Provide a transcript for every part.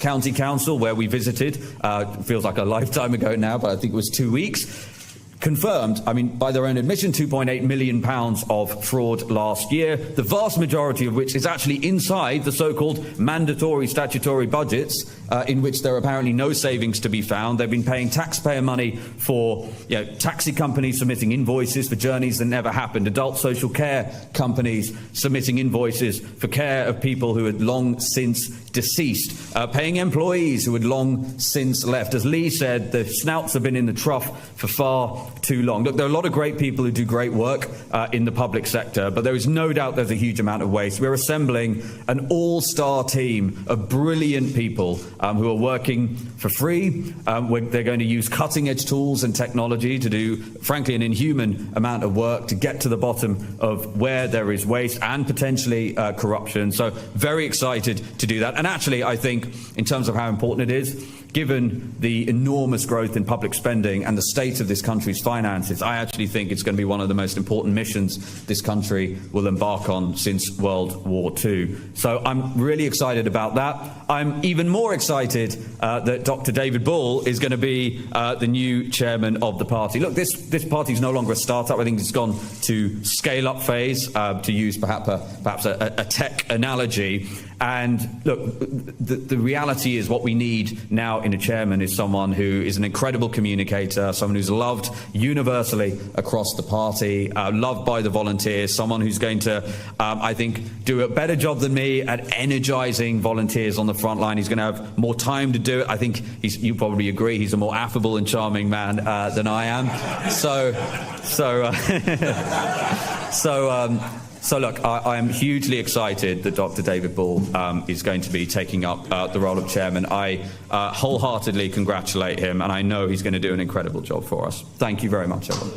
County Council, where we visited, feels like a lifetime ago now, but I think it was 2 weeks, confirmed, I mean, by their own admission, £2.8 million of fraud last year, the vast majority of which is actually inside the so-called mandatory statutory budgets, in which there are apparently no savings to be found. They've been paying taxpayer money for taxi companies submitting invoices for journeys that never happened, adult social care companies submitting invoices for care of people who had long since deceased, paying employees who had long since left. As Lee said, the snouts have been in the trough for far too long. Look, there are a lot of great people who do great work in the public sector, but there is no doubt there's a huge amount of waste. We're assembling an all-star team of brilliant people who are working for free. They're going to use cutting-edge tools and technology to do, frankly, an inhuman amount of work to get to the bottom of where there is waste and potentially corruption. So very excited to do that. And actually, I think, in terms of how important it is, given the enormous growth in public spending and the state of this country's finances, I actually think it's going to be one of the most important missions this country will embark on since World War II. So I'm really excited about that. I'm even more excited that Dr. David Bull is going to be the new chairman of the party. Look, this party is no longer a startup. I think it's gone to scale-up phase, to use perhaps a tech analogy. And look, the reality is what we need now in a chairman is someone who is an incredible communicator, someone who's loved universally across the party, loved by the volunteers, someone who's going to, I think, do a better job than me at energising volunteers on the front line. He's going to have more time to do it. I think you probably agree he's a more affable and charming man than I am. So look, I am hugely excited that Dr. David Bull is going to be taking up the role of chairman. I wholeheartedly congratulate him, and I know he's going to do an incredible job for us. Thank you very much, everyone.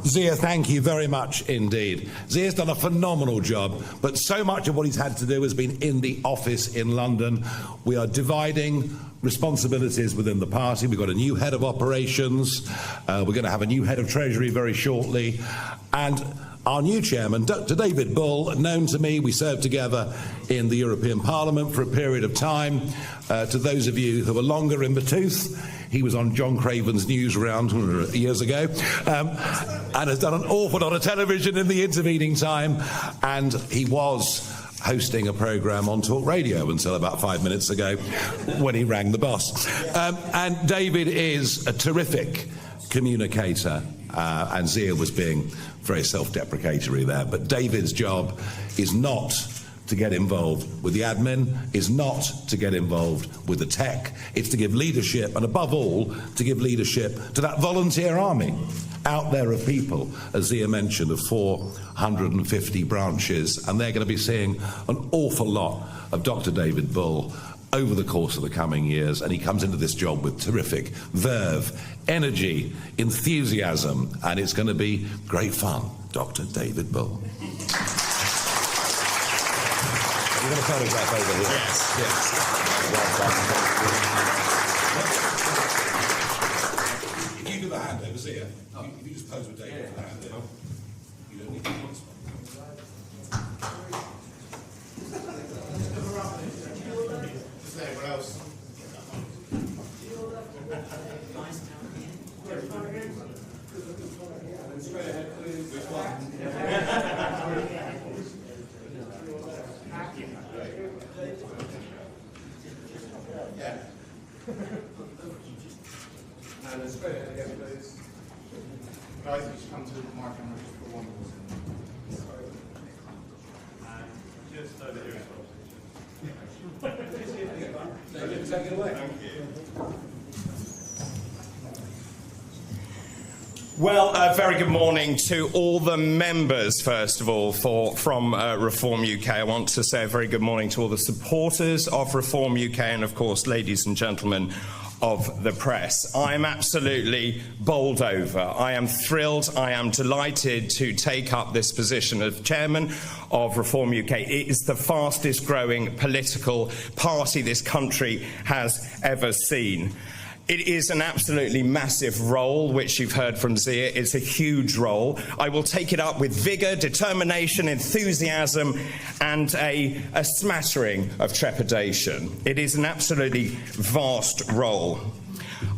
Zia, thank you very much indeed. Zia's done a phenomenal job, but so much of what he's had to do has been in the office in London. We are dividing responsibilities within the party. We've got a new head of operations. We're going to have a new head of treasury very shortly. And our new chairman, Dr. David Bull, known to me, we served together in the European Parliament for a period of time. To those of you who are longer in the tooth, he was on John Craven's news round years ago, and has done an awful lot of television in the intervening time. And he was hosting a programme on Talk Radio until about 5 minutes ago when he rang the boss. And David is a terrific communicator, and Zia was being very self-deprecatory there. But David's job is not to get involved with the admin, is not to get involved with the tech. It's to give leadership, and above all, to give leadership to that volunteer army out there of people, as Zia mentioned, of 450 branches, and they're going to be seeing an awful lot of Dr. David Bull over the course of the coming years, and he comes into this job with terrific verve, energy, enthusiasm, and it's going to be great fun. Dr. David Bull. You're going to photograph over here. Yes. If you do the handover, Zia, if you just pose with David for the handover, you don't need to do this one. And straight ahead again, please. Guys, just come to my camera just for one more. Just over here as well. Take it away. Thank you. Well, very good morning to all the members, first of all, from Reform UK. I want to say a very good morning to all the supporters of Reform UK and, of course, ladies and gentlemen of the press. I am absolutely bowled over. I am thrilled. I am delighted to take up this position of chairman of Reform UK. It is the fastest growing political party this country has ever seen. It is an absolutely massive role, which you've heard from Zia. It's a huge role. I will take it up with vigour, determination, enthusiasm, and a smattering of trepidation. It is an absolutely vast role.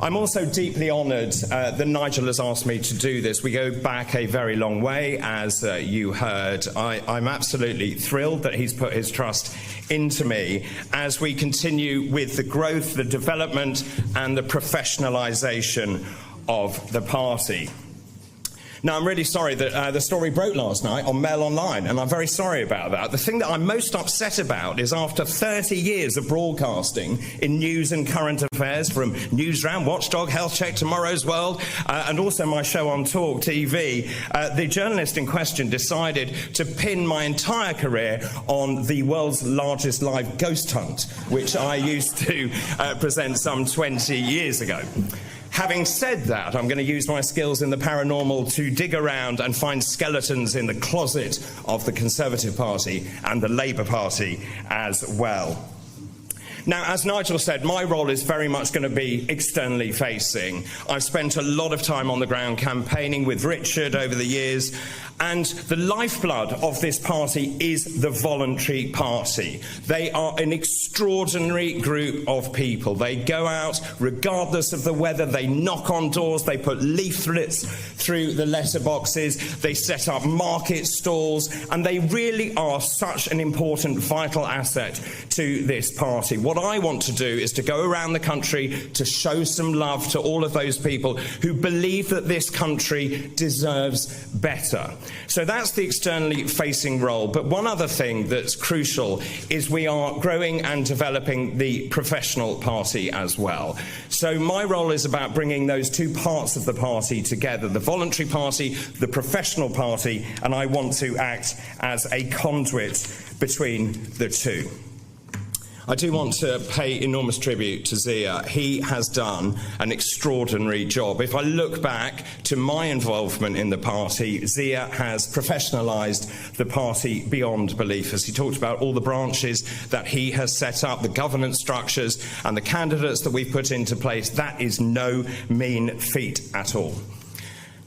I'm also deeply honoured that Nigel has asked me to do this. We go back a very long way, as you heard. I'm absolutely thrilled that he's put his trust into me as we continue with the growth, the development and the professionalisation of the party. Now, I'm really sorry that the story broke last night on Mail Online, and I'm very sorry about that. The thing that I'm most upset about is after 30 years of broadcasting in news and current affairs, from Newsround, Watchdog, Health Check, Tomorrow's World, and also my show on Talk TV, the journalist in question decided to pin my entire career on the world's largest live ghost hunt, which I used to present some 20 years ago. Having said that, I'm going to use my skills in the paranormal to dig around and find skeletons in the closet of the Conservative Party and the Labour Party as well. Now, as Nigel said, my role is very much going to be externally facing. I've spent a lot of time on the ground campaigning with Richard over the years, and the lifeblood of this party is the voluntary party. They are an extraordinary group of people. They go out regardless of the weather, they knock on doors, they put leaflets through the letterboxes, they set up market stalls, and they really are such an important, vital asset to this party. What I want to do is to go around the country to show some love to all of those people who believe that this country deserves better. So that's the externally facing role. But one other thing that's crucial is we are growing and developing the professional party as well. So my role is about bringing those two parts of the party together, the voluntary party, the professional party, and I want to act as a conduit between the two. I do want to pay enormous tribute to Zia. He has done an extraordinary job. If I look back to my involvement in the party, Zia has professionalised the party beyond belief. As he talked about all the branches that he has set up, the governance structures and the candidates that we've put into place, that is no mean feat at all.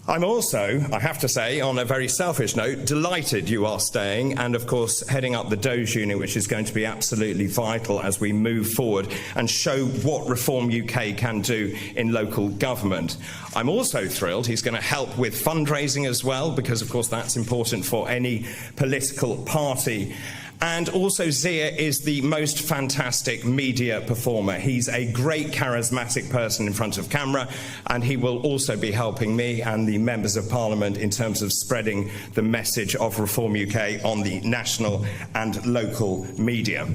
I'm also, I have to say, on a very selfish note, delighted you are staying and, of course, heading up the Doge unit, which is going to be absolutely vital as we move forward and show what Reform UK can do in local government. I'm also thrilled he's going to help with fundraising as well, because, of course, that's important for any political party. And also Zia is the most fantastic media performer. He's a great charismatic person in front of camera, and he will also be helping me and the members of Parliament in terms of spreading the message of Reform UK on the national and local media.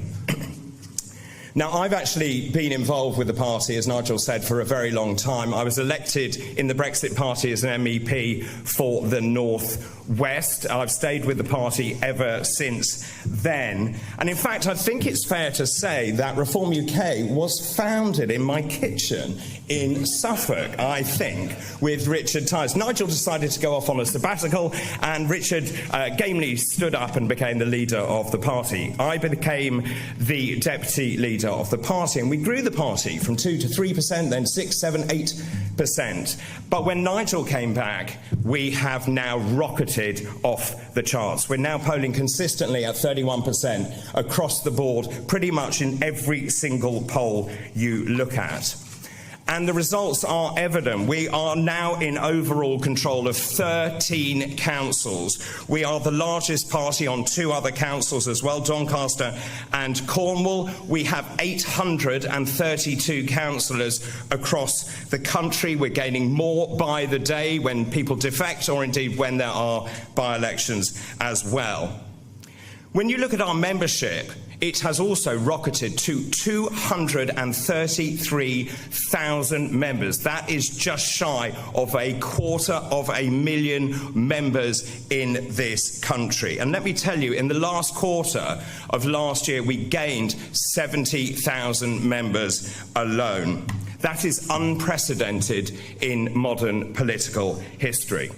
Now, I've actually been involved with the party, as Nigel said, for a very long time. I was elected in the Brexit Party as an MEP for the North West. I've stayed with the party ever since then. And in fact, I think it's fair to say that Reform UK was founded in my kitchen in Suffolk, I think, with Richard Tyers. Nigel decided to go off on a sabbatical, and Richard gamely stood up and became the leader of the party. I became the deputy leader of the party, and we grew the party from 2 to 3%, then 6, 7, 8%. But when Nigel came back, we have now rocketed off the charts. We're now polling consistently at 31% across the board, pretty much in every single poll you look at. And the results are evident. We are now in overall control of 13 councils. We are the largest party on 2 other councils as well, Doncaster and Cornwall. We have 832 councillors across the country. We're gaining more by the day when people defect, or indeed when there are by-elections as well. When you look at our membership, it has also rocketed to 233,000 members. That is just shy of 250,000 members in this country. And let me tell you, in the last quarter of last year, we gained 70,000 members alone. That is unprecedented in modern political history.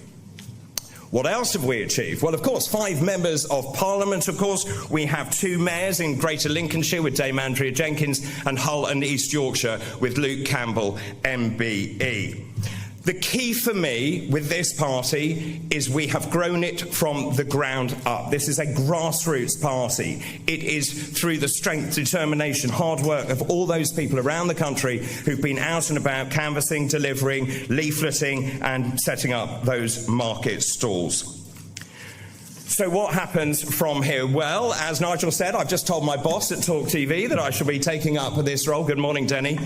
What else have we achieved? Well, of course, 5 members of Parliament, of course. We have 2 mayors in Greater Lincolnshire with Dame Andrea Jenkins, and Hull and East Yorkshire with Luke Campbell, MBE. The key for me with this party is we have grown it from the ground up. This is a grassroots party. It is through the strength, determination, hard work of all those people around the country who've been out and about canvassing, delivering, leafleting and setting up those market stalls. So what happens from here? Well, as Nigel said, I've just told my boss at Talk TV that I shall be taking up this role. Good morning, Denny.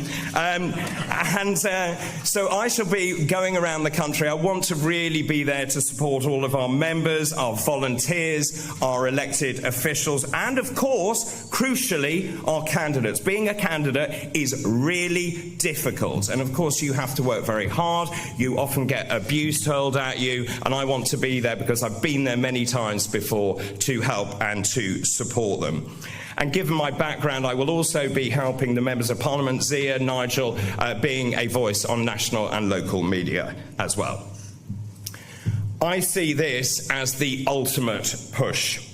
So I shall be going around the country. I want to really be there to support all of our members, our volunteers, our elected officials, and of course, crucially, our candidates. Being a candidate is really difficult. And of course, you have to work very hard. You often get abuse hurled at you. And I want to be there because I've been there many times before to help and to support them. And given my background, I will also be helping the members of Parliament, Zia, Nigel, being a voice on national and local media as well. I see this as the ultimate push.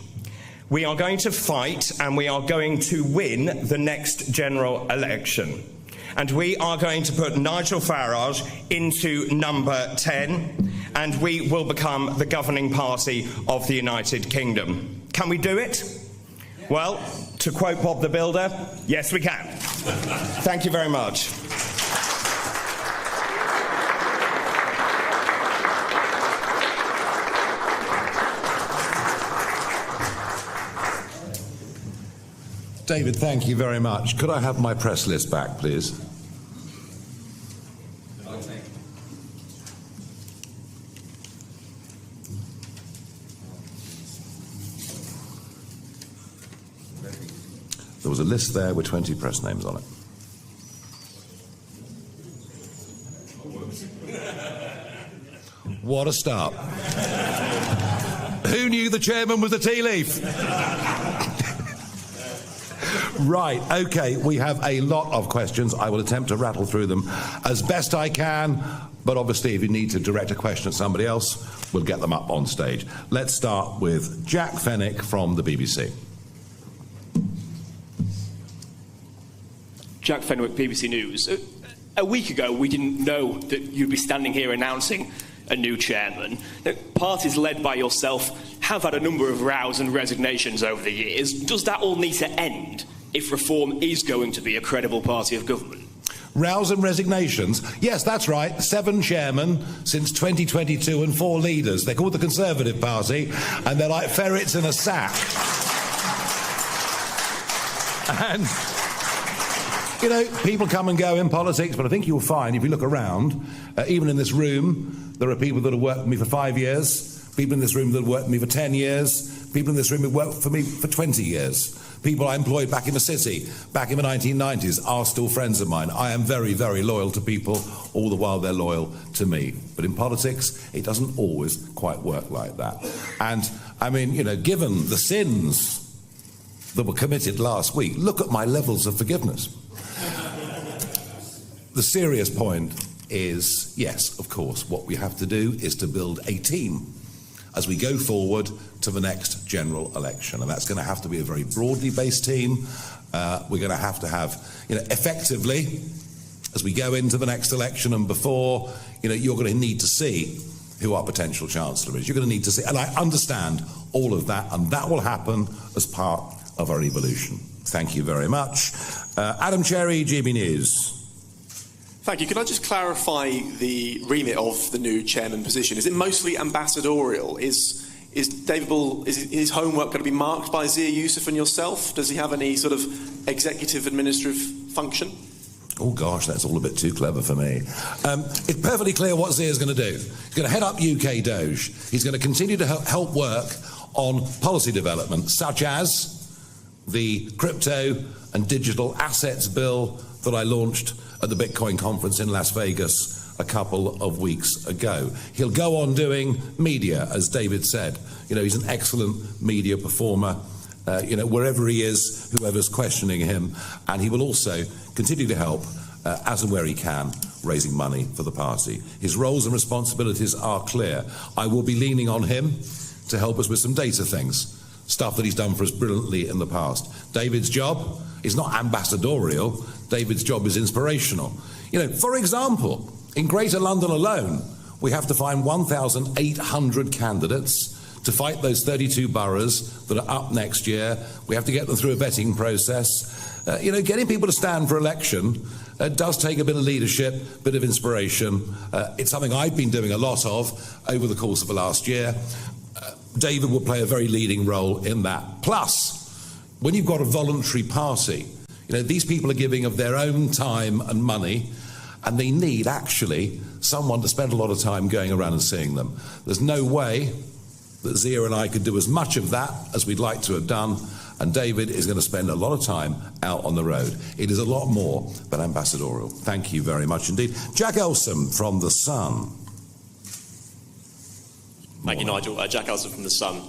We are going to fight and we are going to win the next general election. And we are going to put Nigel Farage into number 10, and we will become the governing party of the United Kingdom. Can we do it? Well, to quote Bob the Builder, yes we can. Thank you very much. David, thank you very much. Could I have my press list back, please? There was a list there with 20 press names on it. What a start. Who knew the chairman was a tea leaf? Right, okay, we have a lot of questions. I will attempt to rattle through them as best I can, but obviously if you need to direct a question at somebody else, we'll get them up on stage. Let's start with Jack Fenwick from the BBC. Jack Fenwick, BBC News. A week ago, we didn't know that you'd be standing here announcing a new chairman. Now, parties led by yourself have had a number of rows and resignations over the years. Does that all need to end if Reform is going to be a credible party of government? Rows and resignations? Yes, that's right. 7 chairmen since 2022 and 4 leaders. They're called the Conservative Party, and they're like ferrets in a sack. And you know, people come and go in politics, but I think you'll find, if you look around, even in this room, there are people that have worked with me for 5 years, people in this room that have worked with me for 10 years, people in this room who worked for me for 20 years. People I employed back in the city, back in the 1990s, are still friends of mine. I am very, very loyal to people, all the while they're loyal to me. But in politics, it doesn't always quite work like that. And, I mean, you know, given the sins that were committed last week, look at my levels of forgiveness. The serious point is, yes, of course, what we have to do is to build a team as we go forward to the next general election. And that's going to have to be a very broadly based team. We're going to have, you know, effectively, as we go into the next election and before, you know, you're going to need to see who our potential Chancellor is. You're going to need to see, and I understand all of that, and that will happen as part of our evolution. Thank you very much. Adam Cherry, GB News. Thank you. Could I just clarify the remit of the new chairman position? Is it mostly ambassadorial? Is David Bull, is his homework going to be marked by Zia Youssef and yourself? Does he have any sort of executive administrative function? Oh gosh, that's all a bit too clever for me. It's perfectly clear what Zia's going to do. He's going to head up UK Doge. He's going to continue to help work on policy development, such as the crypto and digital assets bill that I launched at the Bitcoin conference in Las Vegas a couple of weeks ago. He'll go on doing media, as David said. You know, he's an excellent media performer, you know, wherever he is, whoever's questioning him. And he will also continue to help, as and where he can, raising money for the party. His roles and responsibilities are clear. I will be leaning on him to help us with some data things, stuff that he's done for us brilliantly in the past. David's job is not ambassadorial. David's job is inspirational. You know, for example, in Greater London alone, we have to find 1,800 candidates to fight those 32 boroughs that are up next year. We have to get them through a vetting process. Getting people to stand for election does take a bit of leadership, a bit of inspiration. It's something I've been doing a lot of over the course of the last year. David will play a very leading role in that. Plus, when you've got a voluntary party, these people are giving of their own time and money, and they need actually someone to spend a lot of time going around and seeing them. There's no way that Zia and I could do as much of that as we'd like to have done, and David is going to spend a lot of time out on the road. It is a lot more than ambassadorial. Thank you very much indeed. Jack Elsom from The Sun. Thank you, Nigel. Jack Elsom from The Sun.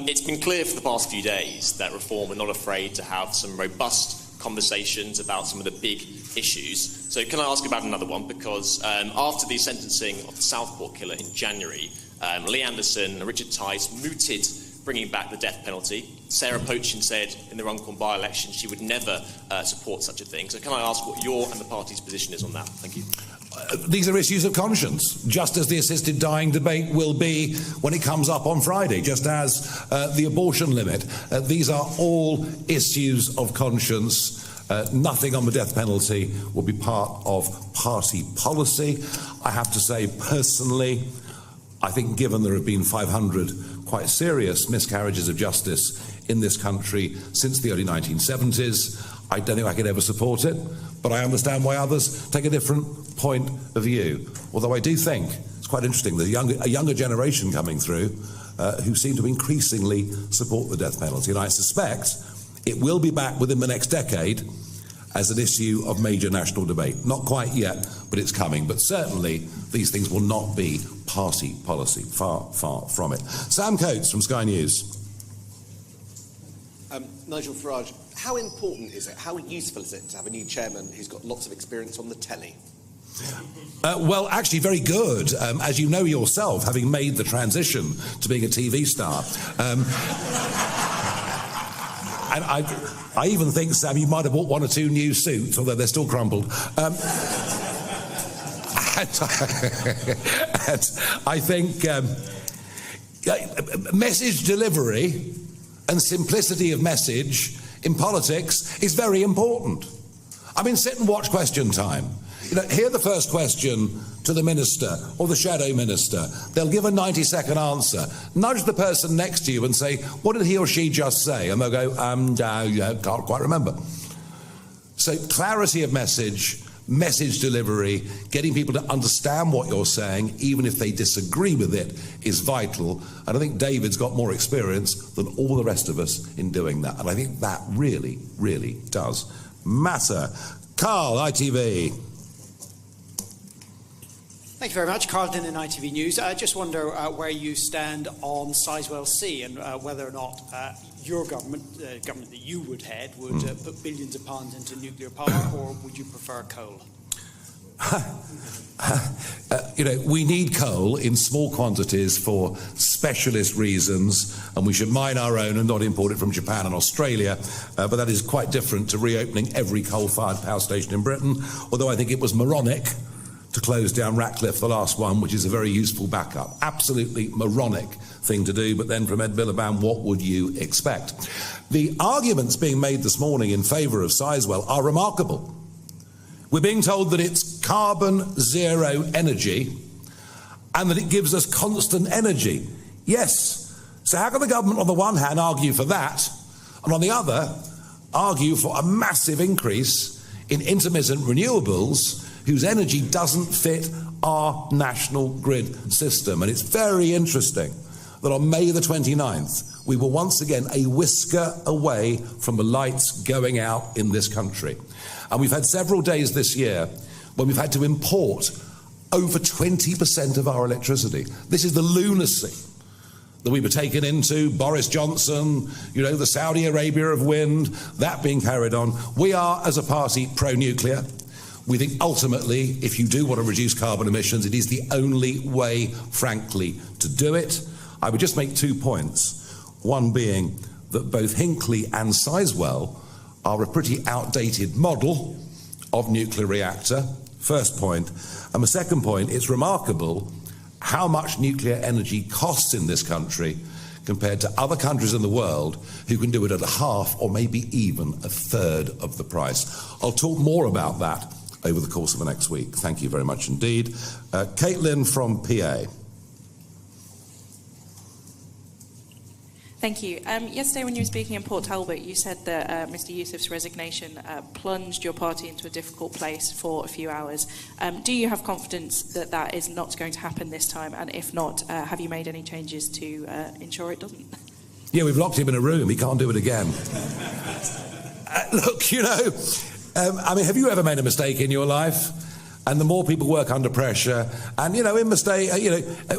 It's been clear for the past few days that Reform are not afraid to have some robust conversations about some of the big issues. So can I ask about another one? Because after the sentencing of the Southport killer in January, Lee Anderson and Richard Tice mooted bringing back the death penalty. Sarah Pochin said in the Runcorn by-election she would never support such a thing. So can I ask what your and the party's position is on that? Thank you. These are issues of conscience, just as the assisted dying debate will be when it comes up on Friday, just as the abortion limit. These are all issues of conscience. Nothing on the death penalty will be part of party policy. I have to say, personally, I think given there have been 500 quite serious miscarriages of justice in this country since the early 1970s, I don't think I could ever support it, but I understand why others take a different point of view. Although I do think it's quite interesting, there's a younger generation coming through who seem to increasingly support the death penalty, and I suspect it will be back within the next decade as an issue of major national debate. Not quite yet, but it's coming. But certainly these things will not be party policy, far, far from it. Sam Coates from Sky News. Nigel Farage, how important is it, how useful is it to have a new chairman who's got lots of experience on the telly? Well, actually very good, as you know yourself, having made the transition to being a TV star. And I even think, Sam, you might have bought one or two new suits, although they're still crumpled. And I think message delivery and simplicity of message in politics is very important. I mean, sit and watch Question Time. Hear the first question to the minister or the shadow minister. They'll give a 90-second answer. Nudge the person next to you and say, what did he or she just say? And they'll go, can't quite remember. So clarity of message, message delivery, getting people to understand what you're saying, even if they disagree with it, is vital. And I think David's got more experience than all the rest of us in doing that. And I think that really, really does matter. Carl, ITV. Thank you very much. Carl Dinn in ITV News. I just wonder where you stand on Sizewell C and whether or not your government, the government that you would head, would put billions of pounds into nuclear power, or would you prefer coal? We need coal in small quantities for specialist reasons, and we should mine our own and not import it from Japan and Australia. But that is quite different to reopening every coal-fired power station in Britain, although I think it was moronic to close down Ratcliffe, the last one, which is a very useful backup. Absolutely moronic thing to do, but then from Ed Miliband, what would you expect? The arguments being made this morning in favour of Sizewell are remarkable. We're being told that it's carbon zero energy and that it gives us constant energy. Yes. So how can the government on the one hand argue for that and on the other argue for a massive increase in intermittent renewables whose energy doesn't fit our national grid system? And it's very interesting that on May the 29th, we were once again a whisker away from the lights going out in this country. And we've had several days this year when we've had to import over 20% of our electricity. This is the lunacy that we were taken into, Boris Johnson, the Saudi Arabia of wind, that being carried on. We are, as a party, pro-nuclear. We think ultimately, if you do want to reduce carbon emissions, it is the only way, frankly, to do it. I would just make 2 points. One being that both Hinkley and Sizewell are a pretty outdated model of nuclear reactor, first point. And the second point, it's remarkable how much nuclear energy costs in this country compared to other countries in the world who can do it at a half or maybe even a third of the price. I'll talk more about that over the course of the next week. Thank you very much indeed. Caitlin from PA. Thank you. Yesterday when you were speaking in Port Talbot, you said that Mr Yousaf's resignation plunged your party into a difficult place for a few hours. Do you have confidence that that is not going to happen this time? And if not, have you made any changes to ensure it doesn't? Yeah, we've locked him in a room. He can't do it again. Look, you know, I mean, have you ever made a mistake in your life? And the more people work under pressure, and, you know, in mistake,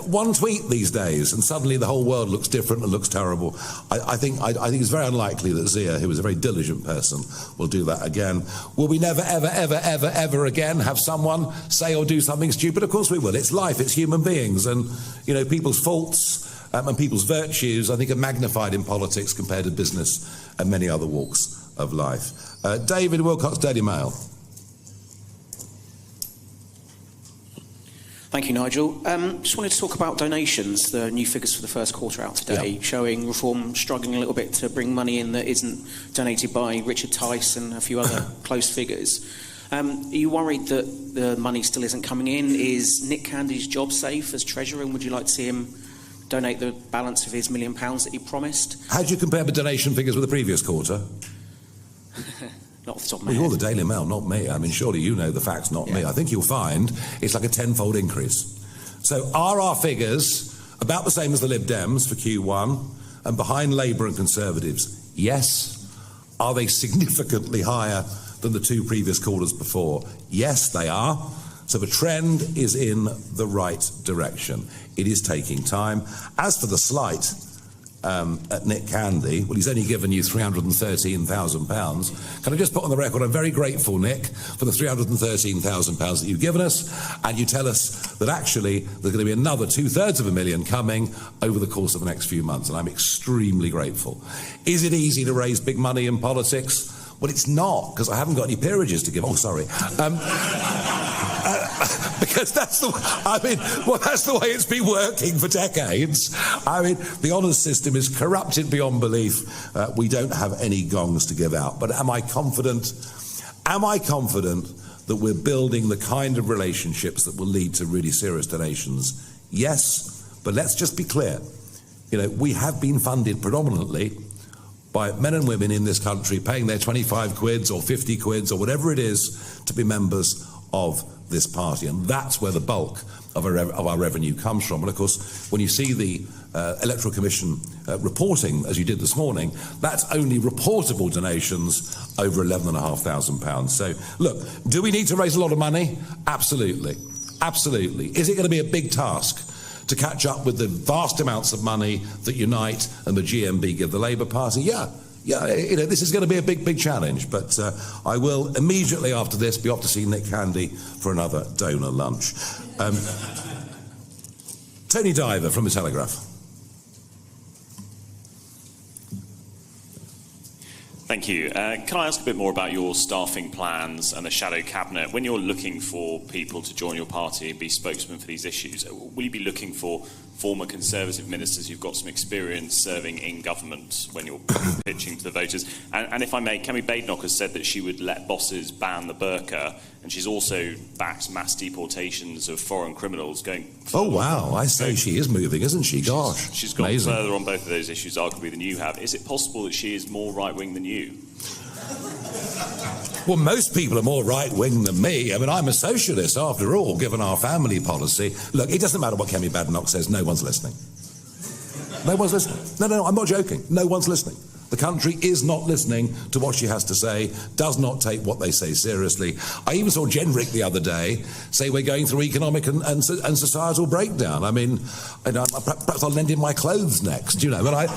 one tweet these days, and suddenly the whole world looks different and looks terrible. I think it's very unlikely that Zia, who is a very diligent person, will do that again. Will we never, ever, ever, ever, ever again have someone say or do something stupid? Of course we will. It's life. It's human beings. And, you know, people's faults and people's virtues, I think, are magnified in politics compared to business and many other walks of life. David Wilcox, Daily Mail. Thank you, Nigel. Just wanted to talk about donations. The new figures for the first quarter out today, showing Reform struggling a little bit to bring money in that isn't donated by Richard Tice and a few other close figures. Are you worried that the money still isn't coming in? Is Nick Candy's job safe as Treasurer, and would you like to see him donate the balance of his £1 million that he promised? How do you compare the donation figures with the previous quarter? Not off the top of my You're head. the Daily Mail, not me. I mean, surely you know the facts, not me. I think you'll find it's like a tenfold increase. So are our figures about the same as the Lib Dems for Q1 and behind Labour and Conservatives? Yes. Are they significantly higher than the two previous quarters before? Yes, they are. So the trend is in the right direction. It is taking time. As for the slight at Nick Candy, well, he's only given you £313,000. Can I just put on the record, I'm very grateful, Nick, for the £313,000 that you've given us, and you tell us that actually there's going to be another £250,000 coming over the course of the next few months, and I'm extremely grateful. Is it easy to raise big money in politics? Well, it's not, because I haven't got any peerages to give. Oh, sorry. Because that's the way it's been working for decades. I mean, the honours system is corrupted beyond belief. We don't have any gongs to give out. But am I confident? Am I confident that we're building the kind of relationships that will lead to really serious donations? Yes, but let's just be clear. You know, we have been funded predominantly by men and women in this country paying their 25 quids or 50 quids or whatever it is to be members of this party, and that's where the bulk of our revenue comes from. And of course, when you see the Electoral Commission reporting, as you did this morning, that's only reportable donations over £11,500. So, look, do we need to raise a lot of money? Absolutely. Absolutely. Is it going to be a big task to catch up with the vast amounts of money that Unite and the GMB give the Labour Party? Yeah, you know, this is going to be a big challenge, but I will immediately after this be off to see Nick Candy for another donor lunch. Tony Diver from The Telegraph. Thank you. Can I ask a bit more about your staffing plans and the shadow cabinet? When you're looking for people to join your party and be spokesmen for these issues, will you be looking for former Conservative ministers who've got some experience serving in government when you're pitching to the voters? And if I may, Kemi Badenoch has said that she would let bosses ban the burqa, and she's also backed mass deportations of foreign criminals going... Oh, wow. I say she is moving, isn't she? Gosh. She's gone amazing. further on both of those issues, arguably, than you have. Is it possible that she is more right-wing than you? Well, most people are more right-wing than me. I mean, I'm a socialist, after all, given our family policy. Look, it doesn't matter what Kemi Badenoch says, no one's listening. No one's listening. No, I'm not joking. No one's listening. The country is not listening to what she has to say, does not take what they say seriously. I even saw Jenrick the other day say we're going through economic and societal breakdown. I mean, perhaps I'll lend him my clothes next, you know. But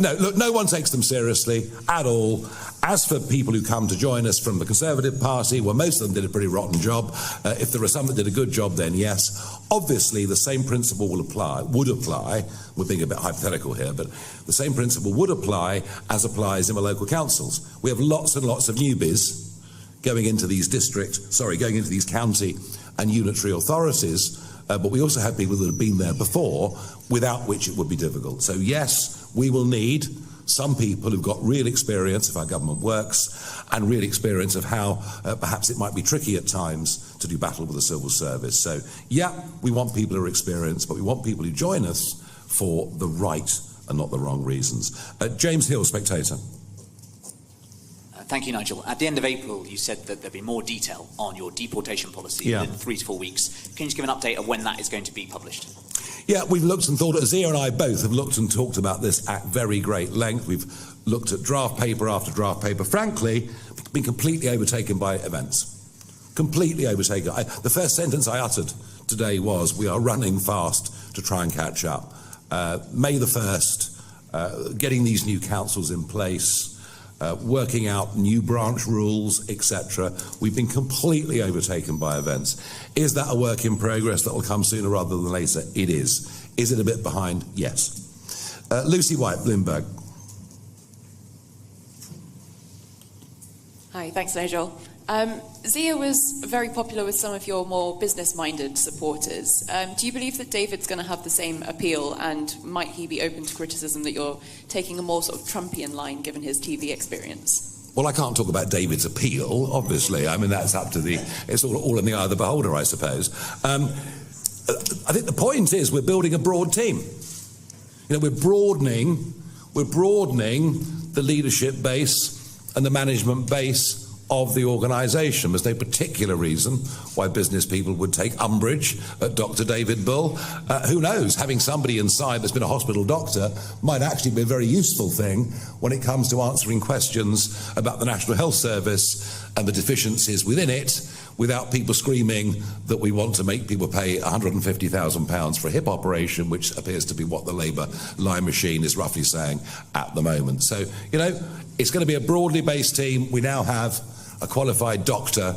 No, look, no one takes them seriously at all. As for people who come to join us from the Conservative Party, well, most of them did a pretty rotten job. If there are some that did a good job, then yes. Obviously, the same principle would apply. We're being a bit hypothetical here, but the same principle would apply as applies in the local councils. We have lots and lots of newbies going into these county and unitary authorities, but we also have people that have been there before, without which it would be difficult. So yes, we will need some people who've got real experience of how government works and real experience of how perhaps it might be tricky at times to do battle with the civil service. So yeah, we want people who are experienced, but we want people who join us for the right and not the wrong reasons. James Hill, Spectator. Thank you, Nigel. At the end of April, you said that there'd be more detail on your deportation policy in 3 to 4 weeks. Can you just give an update of when that is going to be published? Yeah, we've looked and thought, Azir and I both have looked and talked about this at very great length. We've looked at draft paper after draft paper. Frankly, been completely overtaken by events. Completely overtaken. The first sentence I uttered today was, we are running fast to try and catch up. May the 1st, getting these new councils in place, working out new branch rules, etc. We've been completely overtaken by events. Is that a work in progress that will come sooner rather than later? It is. Is it a bit behind? Yes. Lucy White, Bloomberg. Hi, thanks, Nigel. Zia was very popular with some of your more business-minded supporters. Do you believe that David's going to have the same appeal, and might he be open to criticism that you're taking a more sort of Trumpian line given his TV experience? Well, I can't talk about David's appeal, obviously. I mean, that's up to it's all in the eye of the beholder, I suppose. I think the point is we're building a broad team. You know, we're broadening the leadership base and the management base of the organisation. There's no particular reason why business people would take umbrage at Dr. David Bull. Who knows? Having somebody inside that's been a hospital doctor might actually be a very useful thing when it comes to answering questions about the National Health Service and the deficiencies within it, without people screaming that we want to make people pay £150,000 for a hip operation, which appears to be what the Labour line machine is roughly saying at the moment. So, you know, it's going to be a broadly based team. We now have a qualified doctor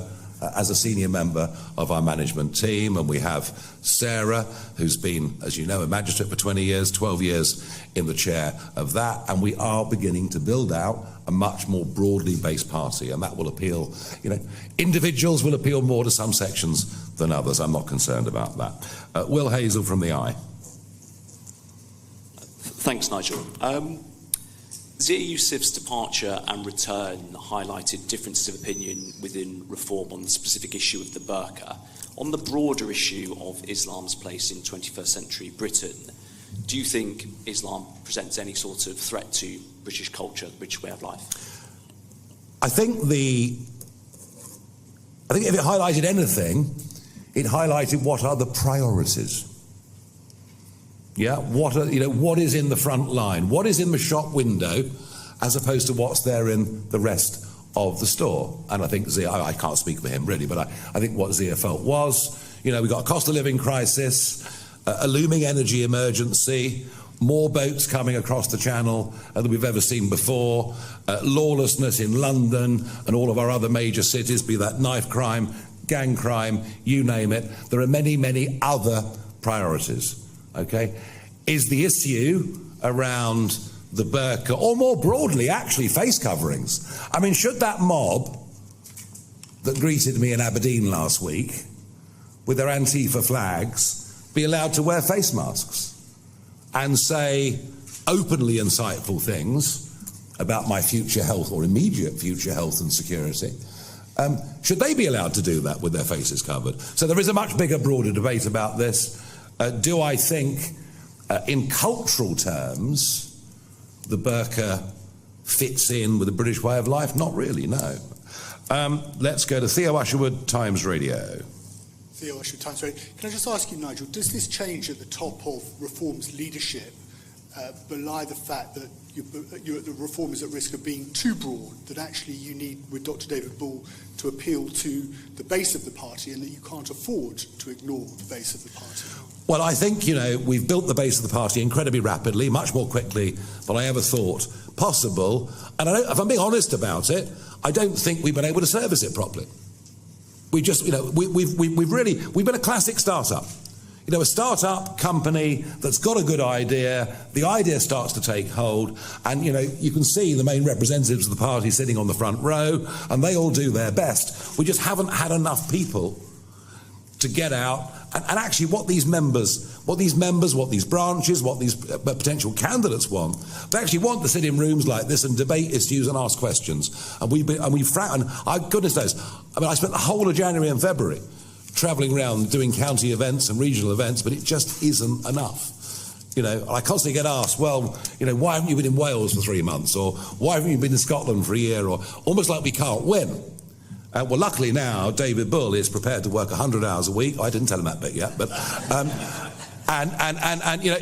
as a senior member of our management team, and we have Sarah, who's been, as you know, a magistrate for 20 years, 12 years in the chair of that, and we are beginning to build out a much more broadly based party, and that will appeal, you know, individuals will appeal more to some sections than others. I'm not concerned about that. Will Hazel from the Eye. Thanks, Nigel. Zia Yusuf's departure and return highlighted differences of opinion within Reform on the specific issue of the burqa. On the broader issue of Islam's place in 21st century Britain, do you think Islam presents any sort of threat to British culture, the British way of life? I think if it highlighted anything, it highlighted what are the priorities. Yeah, what is in the front line? What is in the shop window as opposed to what's there in the rest of the store? And I think Zia, I can't speak for him really, but I think what Zia felt was, you know, we've got a cost of living crisis, a looming energy emergency, more boats coming across the channel than we've ever seen before, lawlessness in London and all of our other major cities, be that knife crime, gang crime, you name it. There are many, many other priorities. Okay, is the issue around the burqa, or more broadly, actually, face coverings? I mean, should that mob that greeted me in Aberdeen last week with their Antifa flags be allowed to wear face masks and say openly insightful things about my future health or immediate future health and security? Should they be allowed to do that with their faces covered? So there is a much bigger, broader debate about this. Do I think, in cultural terms, the burqa fits in with the British way of life? Not really, no. Let's go to Theo Usherwood, Times Radio. Theo Usherwood, Times Radio. Can I just ask you, Nigel, does this change at the top of Reform's leadership belie the fact that the reform is at risk of being too broad, that actually you need, with Dr. David Bull, to appeal to the base of the party, and that you can't afford to ignore the base of the party? Well, I think, we've built the base of the party incredibly rapidly, much more quickly than I ever thought possible. And if I'm being honest about it, I don't think we've been able to service it properly. We just, we've been a classic startup. A startup company that's got a good idea, the idea starts to take hold, and, you can see the main representatives of the party sitting on the front row, and they all do their best. We just haven't had enough people to get out, and actually what these branches, what these potential candidates want, they actually want to sit in rooms like this and debate issues and ask questions. And goodness knows, I spent the whole of January and February travelling around doing county events and regional events, but it just isn't enough. I constantly get asked, well, why haven't you been in Wales for 3 months? Or why haven't you been in Scotland for a year? Or almost like we can't win. Well, luckily now, David Bull is prepared to work 100 hours a week. I didn't tell him that bit yet, but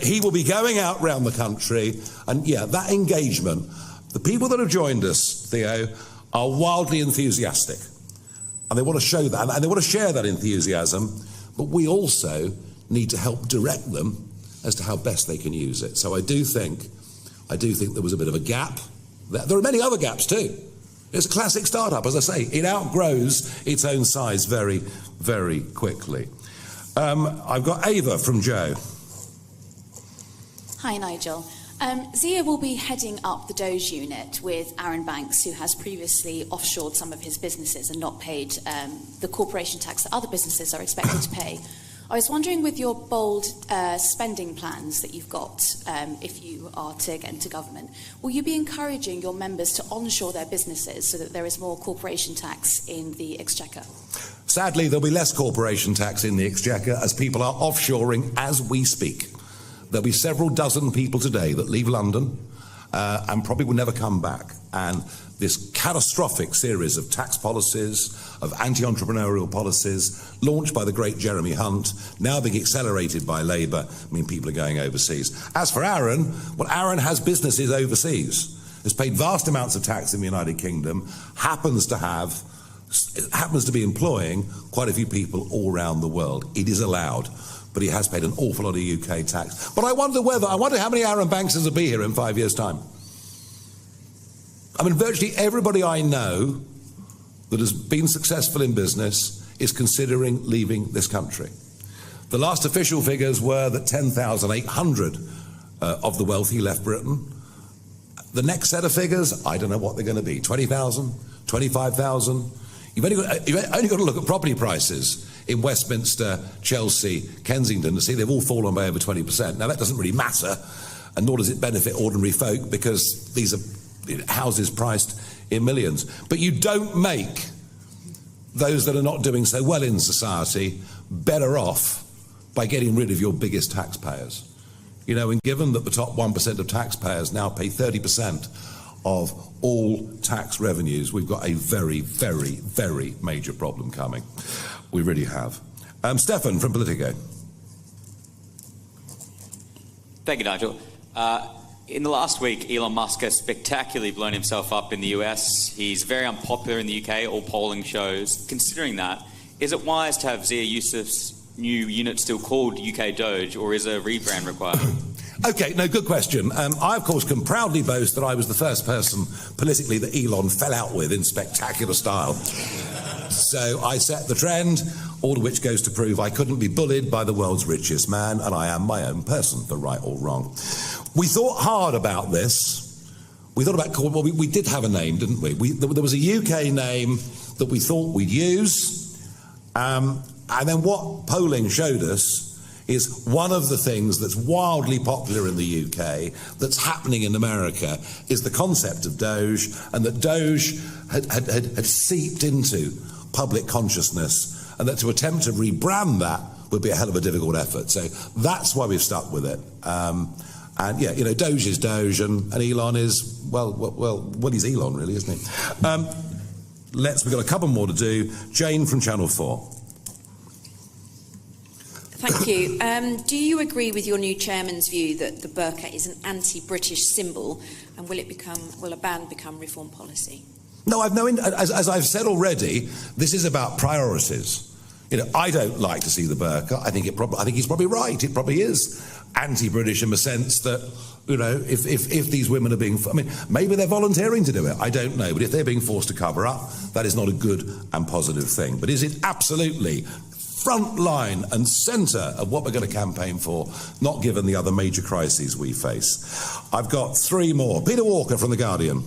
he will be going out around the country, and that engagement. The people that have joined us, Theo, are wildly enthusiastic, and they want to show that, and they want to share that enthusiasm. But we also need to help direct them as to how best they can use it. So I do think there was a bit of a gap. There are many other gaps too. It's a classic startup, as I say. It outgrows its own size very, very quickly. I've got Ava from Joe. Hi, Nigel. Zia will be heading up the Doge unit with Aaron Banks, who has previously offshored some of his businesses and not paid the corporation tax that other businesses are expected to pay. I was wondering, with your bold spending plans that you've got, if you are to get into government, will you be encouraging your members to onshore their businesses so that there is more corporation tax in the Exchequer? Sadly, there'll be less corporation tax in the Exchequer as people are offshoring as we speak. There'll be several dozen people today that leave London and probably will never come back. And this catastrophic series of tax policies, of anti-entrepreneurial policies, launched by the great Jeremy Hunt, now being accelerated by Labour, people are going overseas. As for Aaron, well, Aaron has businesses overseas, has paid vast amounts of tax in the United Kingdom, happens to be employing quite a few people all around the world. It is allowed. But he has paid an awful lot of UK tax. But I wonder how many Aaron Bankses will be here in 5 years' time. Virtually everybody I know that has been successful in business is considering leaving this country. The last official figures were that 10,800 of the wealthy left Britain. The next set of figures, I don't know what they're going to be. 20,000, 25,000. You've only got to look at property prices in Westminster, Chelsea, Kensington to see they've all fallen by over 20%. Now, that doesn't really matter, and nor does it benefit ordinary folk, because these are houses priced in millions. But you don't make those that are not doing so well in society better off by getting rid of your biggest taxpayers. And given that the top 1% of taxpayers now pay 30% of all tax revenues, we've got a very, very, very major problem coming. We really have. Stefan from Politico. Thank you, Nigel. In the last week, Elon Musk has spectacularly blown himself up in the US. He's very unpopular in the UK, all polling shows. Considering that, is it wise to have Zia Yusuf's new unit still called UK Doge, or is a rebrand required? Okay, no, good question. I, of course, can proudly boast that I was the first person politically that Elon fell out with in spectacular style. So I set the trend, all of which goes to prove I couldn't be bullied by the world's richest man, and I am my own person, for right or wrong. We thought hard about this. We thought about, well, we did have a name, didn't we? There was a UK name that we thought we'd use, and then what polling showed us is one of the things that's wildly popular in the UK, that's happening in America, is the concept of Doge, and that Doge had seeped into public consciousness, and that to attempt to rebrand that would be a hell of a difficult effort. So that's why we've stuck with it. And yeah, Doge is Doge, and Elon is, well, he's Elon really, isn't he? We've got a couple more to do. Jane from Channel 4. Thank you. Do you agree with your new chairman's view that the burqa is an anti-British symbol, and will a ban become reform policy? No, as I've said already, this is about priorities. I don't like to see the burqa. I think he's probably right. It probably is anti-British in the sense that, if these women are being, maybe they're volunteering to do it. I don't know. But if they're being forced to cover up, that is not a good and positive thing. But is it absolutely front line and centre of what we're going to campaign for, not given the other major crises we face? I've got three more. Peter Walker from The Guardian.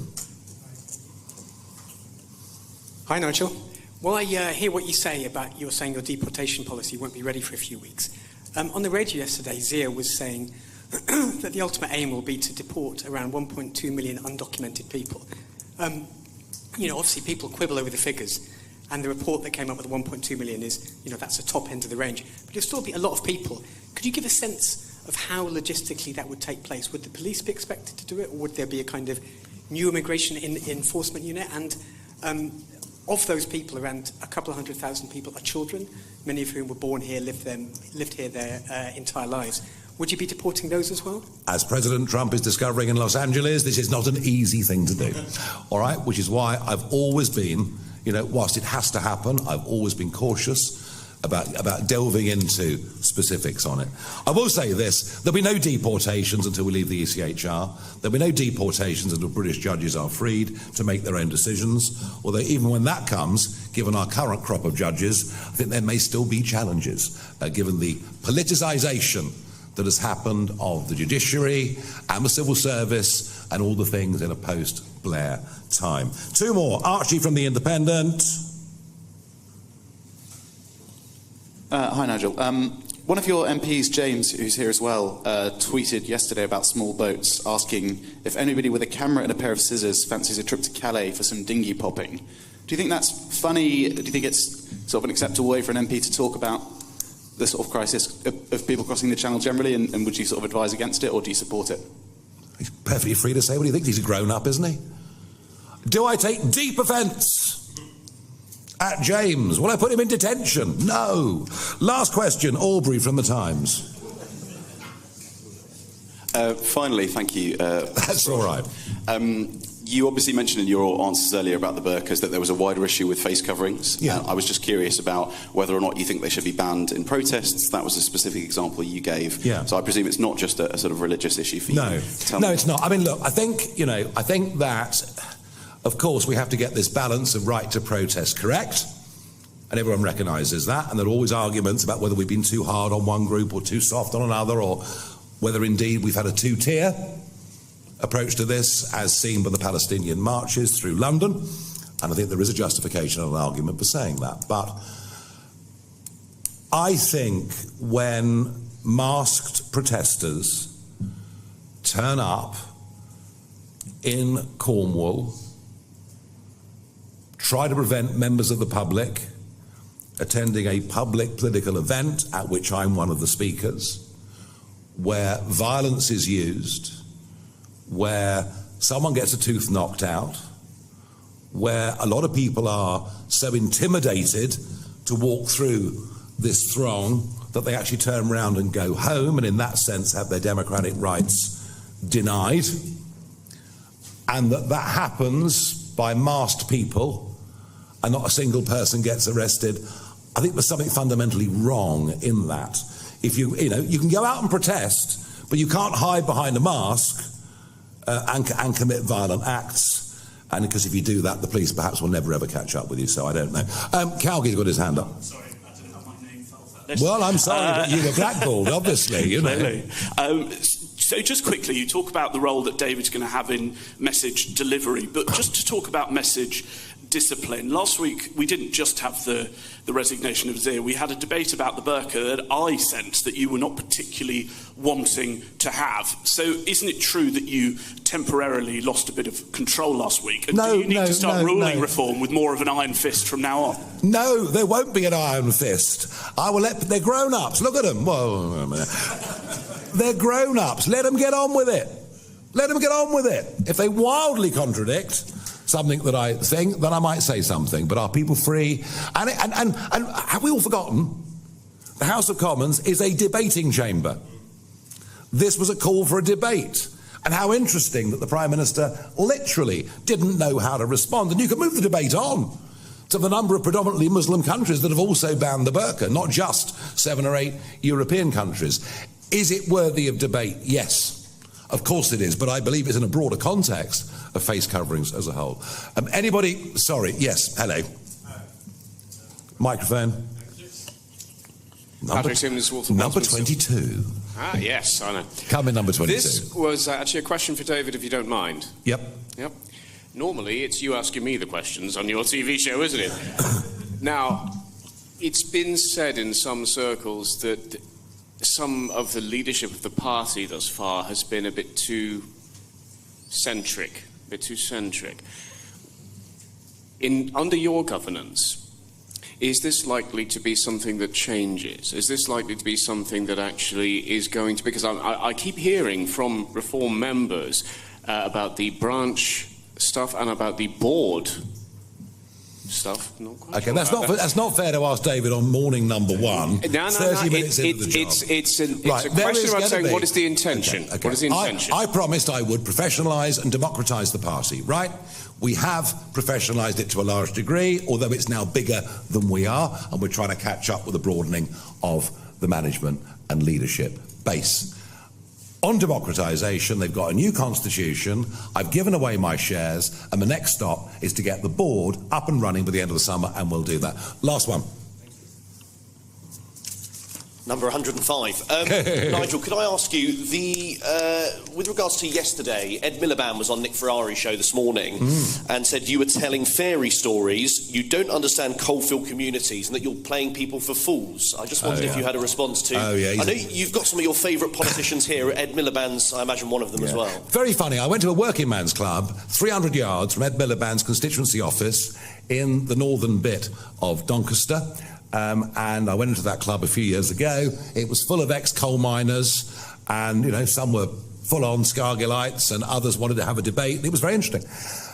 Hi, Nigel. Well, I hear what you say about you're saying your deportation policy won't be ready for a few weeks. On the radio yesterday, Zia was saying that the ultimate aim will be to deport around 1.2 million undocumented people. Obviously people quibble over the figures, and the report that came up with the 1.2 million is, that's the top end of the range. But there'll still be a lot of people. Could you give a sense of how logistically that would take place? Would the police be expected to do it, or would there be a kind of new immigration enforcement unit? And of those people, around a couple of 100,000 people are children, many of whom were born here, lived here their entire lives. Would you be deporting those as well? As President Trump is discovering in Los Angeles, this is not an easy thing to do. All right? Which is why I've always been, whilst it has to happen, I've always been cautious about delving into specifics on it. I will say this: there'll be no deportations until we leave the ECHR. There'll be no deportations until British judges are freed to make their own decisions. Although even when that comes, given our current crop of judges, I think there may still be challenges, given the politicisation that has happened of the judiciary and the civil service and all the things in a post-Blair time. Two more. Archie from The Independent. Hi, Nigel. One of your MPs, James, who's here as well, tweeted yesterday about small boats, asking if anybody with a camera and a pair of scissors fancies a trip to Calais for some dinghy popping. Do you think that's funny? Do you think it's sort of an acceptable way for an MP to talk about the sort of crisis of people crossing the Channel generally, and would you sort of advise against it, or do you support it? He's perfectly free to say what he thinks. He's a grown-up, isn't he? Do I take deep offence at James? Will I put him in detention? No. Last question, Aubrey from The Times. Finally, thank you. That's all right. You obviously mentioned in your answers earlier about the burqas that there was a wider issue with face coverings. Yeah. I was just curious about whether or not you think they should be banned in protests. That was a specific example you gave. Yeah. So I presume it's not just a sort of religious issue for you. No, it's not. I mean, look, I think that, of course, we have to get this balance of right to protest correct, and everyone recognises that, and there are always arguments about whether we've been too hard on one group or too soft on another, or whether indeed we've had a two-tier approach to this, as seen by the Palestinian marches through London, and I think there is a justification and an argument for saying that. But I think when masked protesters turn up in Cornwall, try to prevent members of the public attending a public political event at which I'm one of the speakers, where violence is used, where someone gets a tooth knocked out, where a lot of people are so intimidated to walk through this throng that they actually turn around and go home, and in that sense have their democratic rights denied, and that happens by masked people and not a single person gets arrested. I think there's something fundamentally wrong in that. If you can go out and protest, but you can't hide behind a mask and commit violent acts. And because if you do that, the police perhaps will never ever catch up with you. So I don't know. Calgay's got his hand up. Sorry, I didn't have my name felt that. Well, I'm sorry, but you were blackballed, obviously. So just quickly, you talk about the role that David's going to have in message delivery, but just to talk about message discipline. Last week, we didn't just have the resignation of Zia. We had a debate about the burqa that I sensed that you were not particularly wanting to have. So isn't it true that you temporarily lost a bit of control last week? And do you need to start ruling reform with more of an iron fist from now on? No, there won't be an iron fist. They're grown-ups. Look at them. Whoa. They're grown-ups. Let them get on with it. Let them get on with it. If they wildly contradict something that I think, then I might say something. But are people free? And have we all forgotten the House of Commons is a debating chamber. This was a call for a debate. And how interesting that the Prime Minister literally didn't know how to respond. And you can move the debate on to the number of predominantly Muslim countries that have also banned the burqa, not just 7 or 8 European countries. Is it worthy of debate? Yes. Of course it is, but I believe it's in a broader context of face coverings as a whole. Anybody? Sorry, yes, hello. Microphone. Patrick Simmons, Walter number 22. Ah, yes, I know. Come in, number 22. This was actually a question for David, if you don't mind. Yep. Yep. Normally, it's you asking me the questions on your TV show, isn't it? Now, it's been said in some circles that some of the leadership of the party thus far has been a bit too centric. Under your governance, is this likely to be something that changes? Is this likely to be something that actually is going to... Because I keep hearing from Reform members about the branch stuff and about the board stuff. Okay, that's not fair to ask David on morning number 1. No, 30 minutes into the job. It's a question about saying what is the intention? Okay. What is the intention? I promised I would professionalise and democratise the party, right? We have professionalised it to a large degree, although it's now bigger than we are, and we're trying to catch up with the broadening of the management and leadership base. On democratisation, they've got a new constitution, I've given away my shares, and the next stop is to get the board up and running by the end of the summer, and we'll do that. Last one. Number 105. Nigel, could I ask you, with regards to yesterday, Ed Miliband was on Nick Ferrari's show this morning and said you were telling fairy stories, you don't understand coalfield communities, and that you're playing people for fools. I just wondered if you had a response to... I know you've got some of your favourite politicians here. Ed Miliband's, I imagine, one of them as well. Very funny. I went to a working man's club 300 yards from Ed Miliband's constituency office in the northern bit of Doncaster. And I went into that club a few years ago. It was full of ex-coal miners, and, you know, some were full-on Scargillites, and others wanted to have a debate. It was very interesting.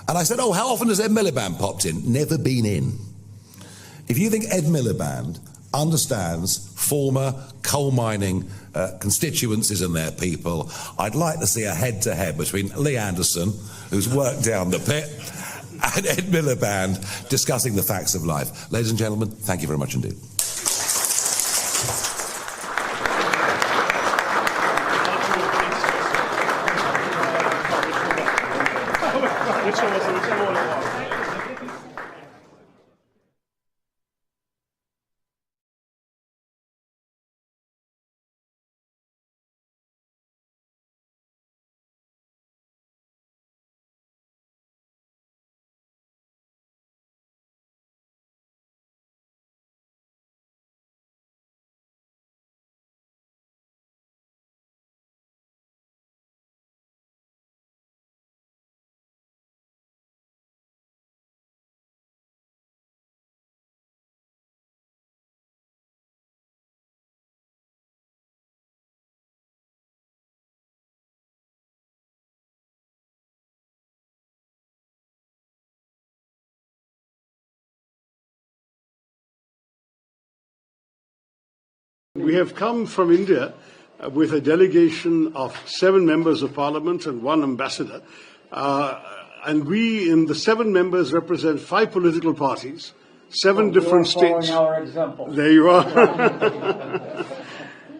And I said, oh, how often has Ed Miliband popped in? Never been in. If you think Ed Miliband understands former coal mining constituencies and their people, I'd like to see a head-to-head between Lee Anderson, who's worked down the pit, and Ed Miliband discussing the facts of life. Ladies and gentlemen, thank you very much indeed. We have come from India with a delegation of 7 members of parliament and 1 ambassador. And we, in the 7 members, represent 5 political parties, 7 different states. Our example. There you are.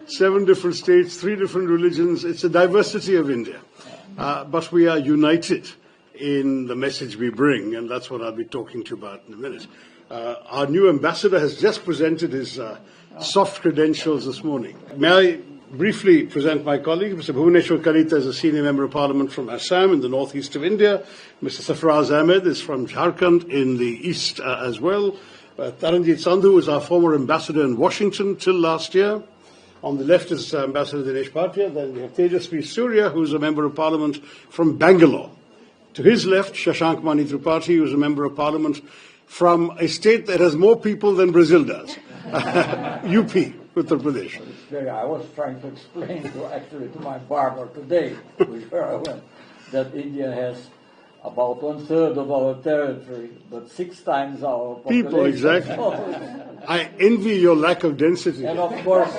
7 different states, 3 different religions. It's a diversity of India. But we are united in the message we bring, and that's what I'll be talking to you about in a minute. Our new ambassador has just presented his soft credentials this morning. May I briefly present my colleague, Mr. Bhuvaneshwar Kalita is a senior member of parliament from Assam in the northeast of India. Mr. Sarfaraz Ahmed is from Jharkhand in the east as well. Taranjit Sandhu is our former ambassador in Washington till last year. On the left is Ambassador Dinesh Bhatia. Then we have Tejasvi Surya, who is a member of parliament from Bangalore. To his left, Shashank Mani Tripathi, who is a member of parliament from a state that has more people than Brazil does. UP, Uttar Pradesh. I was trying to explain to my barber today, where I went, that India has about 1/3 of our territory, but 6 times our population. People, exactly. I envy your lack of density. And of course,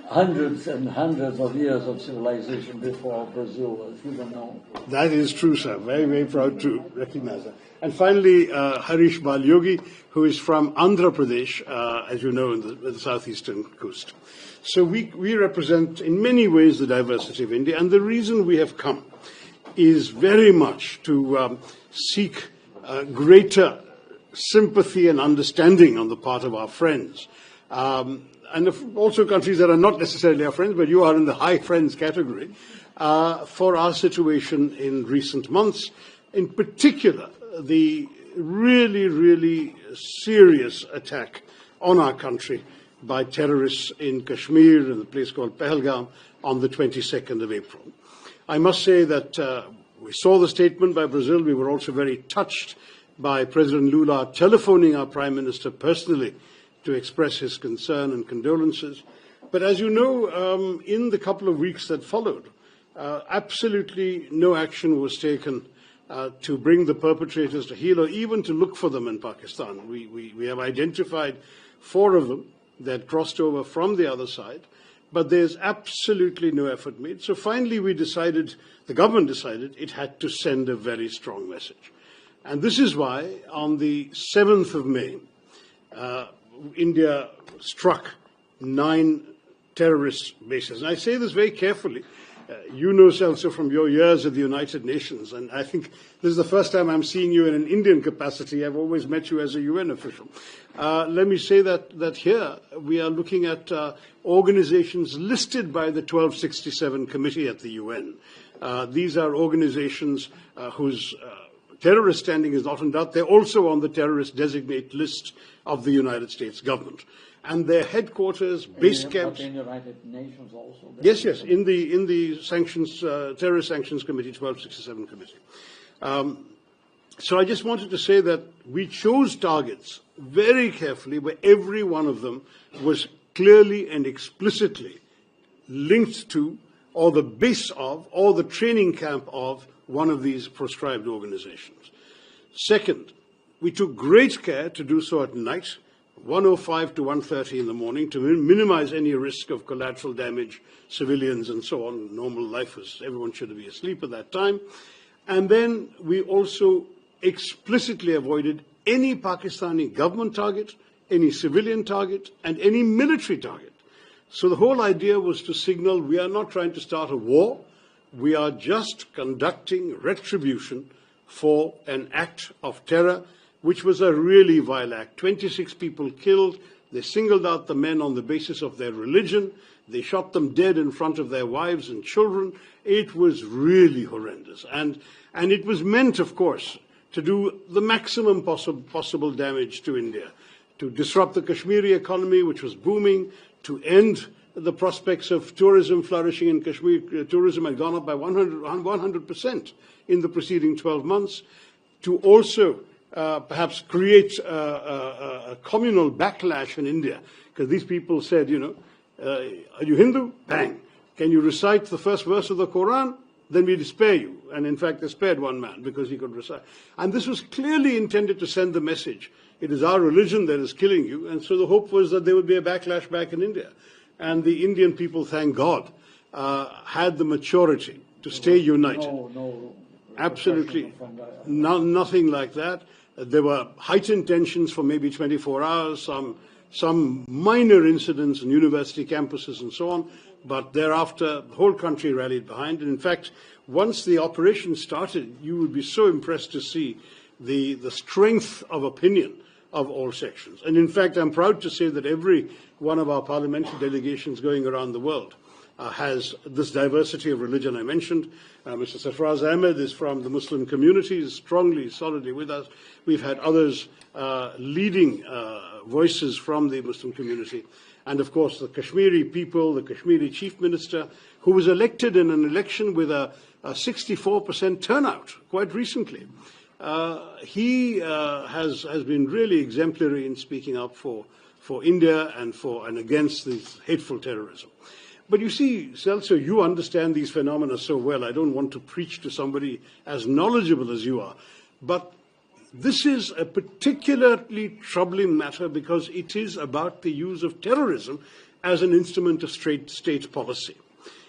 hundreds and hundreds of years of civilization before Brazil, as you don't know. That is true, sir. Very, very proud to recognize that. And finally, Harish Balyogi, who is from Andhra Pradesh, as you know, in the southeastern coast. So we represent, in many ways, the diversity of India. And the reason we have come is very much to seek greater sympathy and understanding on the part of our friends. And also countries that are not necessarily our friends, but you are in the high friends category, for our situation in recent months. In particular, the really, really serious attack on our country by terrorists in Kashmir, in a place called Pahalgam, on the 22nd of April. I must say that we saw the statement by Brazil. We were also very touched by President Lula telephoning our Prime Minister personally to express his concern and condolences. But as you know, in the couple of weeks that followed, absolutely no action was taken to bring the perpetrators to heel or even to look for them in Pakistan. We have identified 4 of them that crossed over from the other side, but there's absolutely no effort made. So finally the government decided it had to send a very strong message. And this is why on the 7th of May, India struck 9 terrorist bases. And I say this very carefully. You know, also from your years at the United Nations, and I think this is the first time I'm seeing you in an Indian capacity. I've always met you as a UN official. Let me say that here we are looking at organizations listed by the 1267 Committee at the UN. These are organizations whose terrorist standing is not in doubt. They're also on the terrorist designate list of the United States government. And their headquarters, base camps. In the United Nations also. Yes, in the sanctions, Terrorist Sanctions Committee, 1267 Committee. So I just wanted to say that we chose targets very carefully where every one of them was clearly and explicitly linked to, or the base of, or the training camp of one of these proscribed organizations. Second, we took great care to do so at night, 1:05 to 1:30 in the morning, to minimize any risk of collateral damage, civilians and so on. Normal life was, everyone should be asleep at that time. And then we also explicitly avoided any Pakistani government target, any civilian target, and any military target. So the whole idea was to signal we are not trying to start a war. We are just conducting retribution for an act of terror, which was a really vile act. 26 people killed. They singled out the men on the basis of their religion. They shot them dead in front of their wives and children. It was really horrendous. And it was meant, of course, to do the maximum possible damage to India, to disrupt the Kashmiri economy, which was booming, to end the prospects of tourism flourishing in Kashmir. Tourism had gone up by 100% in the preceding 12 months, to also perhaps create a communal backlash in India, because these people said, are you Hindu? Bang. Can you recite the first verse of the Quran? Then we'd spare you. And in fact, they spared one man because he could recite. And this was clearly intended to send the message, it is our religion that is killing you. And so the hope was that there would be a backlash back in India. And the Indian people, thank God, had the maturity to stay united. No, absolutely. Nothing like that. There were heightened tensions for maybe 24 hours, some minor incidents in university campuses and so on, but thereafter the whole country rallied behind. And in fact, once the operation started, you would be so impressed to see the strength of opinion of all sections. And in fact, I'm proud to say that every one of our parliamentary delegations going around the world has this diversity of religion I mentioned. Mr. Sarfraz Ahmed is from the Muslim community, is strongly, solidly with us. We've had others leading voices from the Muslim community. And of course, the Kashmiri people, the Kashmiri chief minister, who was elected in an election with a 64% turnout quite recently. He has been really exemplary in speaking up for India and against this hateful terrorism. But you see, Celso, you understand these phenomena so well. I don't want to preach to somebody as knowledgeable as you are. But this is a particularly troubling matter because it is about the use of terrorism as an instrument of state policy.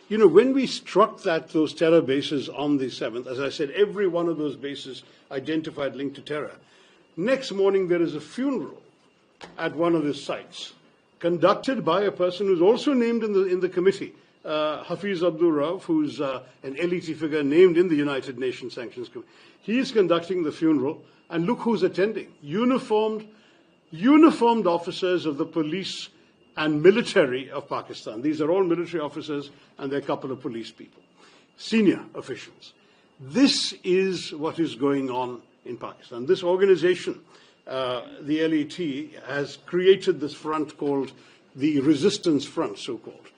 You know, when we struck those terror bases on the 7th, as I said, every one of those bases identified linked to terror. Next morning, there is a funeral at one of his sites, conducted by a person who's also named in the committee, Hafiz Abdul Rauf, who's an elite figure named in the United Nations Sanctions Committee. He is conducting the funeral, and look who's attending. Uniformed officers of the police and military of Pakistan. These are all military officers, and there are a couple of police people, senior officials. This is what is going on in Pakistan. This organization, the LET, has created this front called the Resistance Front, so-called.